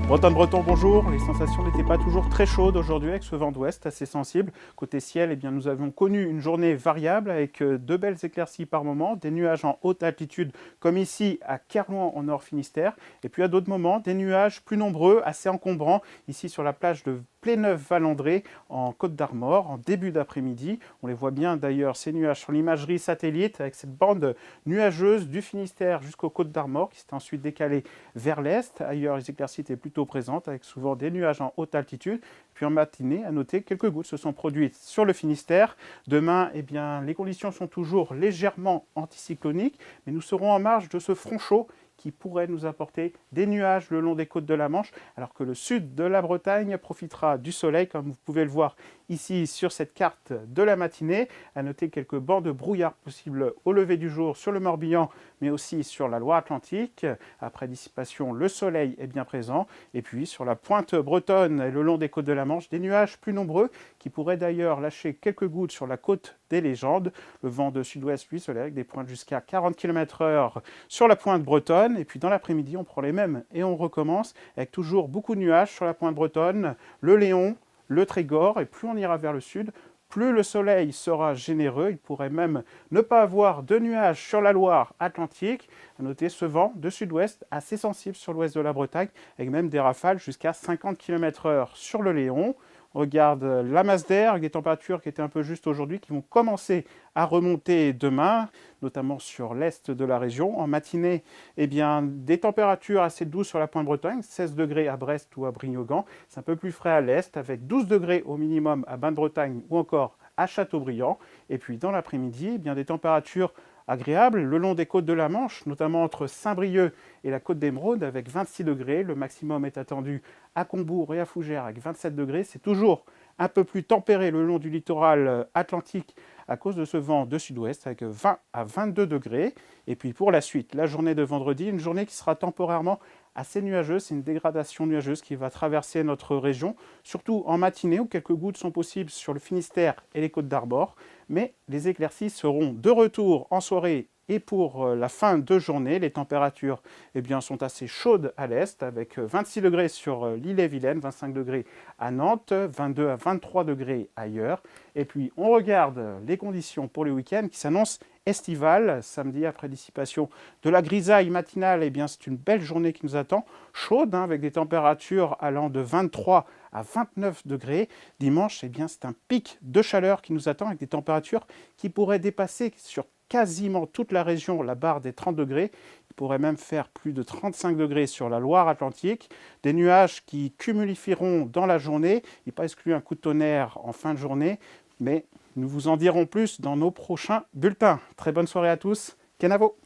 Breton, bonjour. Les sensations n'étaient pas toujours très chaudes aujourd'hui avec ce vent d'ouest assez sensible. Côté ciel, eh bien, nous avons connu une journée variable avec de belles éclaircies par moment, des nuages en haute altitude comme ici à Kerlouan en Nord Finistère. Et puis à d'autres moments, des nuages plus nombreux, assez encombrants, ici sur la plage de Pléneuf-Valandré en Côte d'Armor en début d'après-midi. On les voit bien d'ailleurs ces nuages sur l'imagerie satellite avec cette bande nuageuse du Finistère jusqu'aux Côtes d'Armor qui s'est ensuite décalée vers l'est. Ailleurs, les éclaircies étaient plutôt présentes avec souvent des nuages en haute altitude. Puis en matinée, à noter, quelques gouttes se sont produites sur le Finistère. Demain, eh bien, les conditions sont toujours légèrement anticycloniques, mais nous serons en marge de ce front chaud qui pourrait nous apporter des nuages le long des côtes de la Manche, alors que le sud de la Bretagne profitera du soleil, comme vous pouvez le voir ici sur cette carte de la matinée. À noter quelques bancs de brouillard possibles au lever du jour sur le Morbihan, mais aussi sur la Loire-Atlantique. Après dissipation, le soleil est bien présent. Et puis sur la pointe bretonne et le long des côtes de la Manche, des nuages plus nombreux qui pourraient d'ailleurs lâcher quelques gouttes sur la côte des Légendes. Le vent de sud-ouest, lui, soleil avec des pointes jusqu'à 40 km/h sur la pointe bretonne. Et puis dans l'après-midi, on prend les mêmes et on recommence avec toujours beaucoup de nuages sur la pointe bretonne, le Léon, le Trégor. Et plus on ira vers le sud, plus le soleil sera généreux. Il pourrait même ne pas avoir de nuages sur la Loire-Atlantique. À noter ce vent de sud-ouest assez sensible sur l'ouest de la Bretagne, avec même des rafales jusqu'à 50 km/h sur le Léon. On regarde la masse d'air avec des températures qui étaient un peu justes aujourd'hui, qui vont commencer à remonter demain, notamment sur l'est de la région. En matinée, eh bien, des températures assez douces sur la pointe Bretagne, 16 degrés à Brest ou à Brignogan. C'est un peu plus frais à l'est, avec 12 degrés au minimum à Bain-de-Bretagne ou encore à Châteaubriand. Et puis dans l'après-midi, eh bien, des températures agréable le long des côtes de la Manche, notamment entre Saint-Brieuc et la côte d'Émeraude avec 26 degrés. Le maximum est attendu à Combourg et à Fougères avec 27 degrés. C'est toujours un peu plus tempéré le long du littoral atlantique à cause de ce vent de sud-ouest avec 20 à 22 degrés. Et puis pour la suite, la journée de vendredi, une journée qui sera temporairement assez nuageuse. C'est une dégradation nuageuse qui va traverser notre région, surtout en matinée où quelques gouttes sont possibles sur le Finistère et les Côtes d'Armor. Mais les éclaircies seront de retour en soirée et pour la fin de journée. Les températures eh bien, sont assez chaudes à l'est avec 26 degrés sur l'île-et-Vilaine, 25 degrés à Nantes, 22 à 23 degrés ailleurs. Et puis on regarde les conditions pour le week-end qui s'annoncent estivales. Samedi, après dissipation de la grisaille matinale, eh bien, c'est une belle journée qui nous attend, chaude, avec des températures allant de 23 à 29 degrés. Dimanche, eh bien, c'est un pic de chaleur qui nous attend avec des températures qui pourraient dépasser sur quasiment toute la région la barre des 30 degrés. Il pourrait même faire plus de 35 degrés sur la Loire-Atlantique. Des nuages qui cumulifieront dans la journée. Il n'est pas exclu un coup de tonnerre en fin de journée, mais nous vous en dirons plus dans nos prochains bulletins. Très bonne soirée à tous. Kenavo!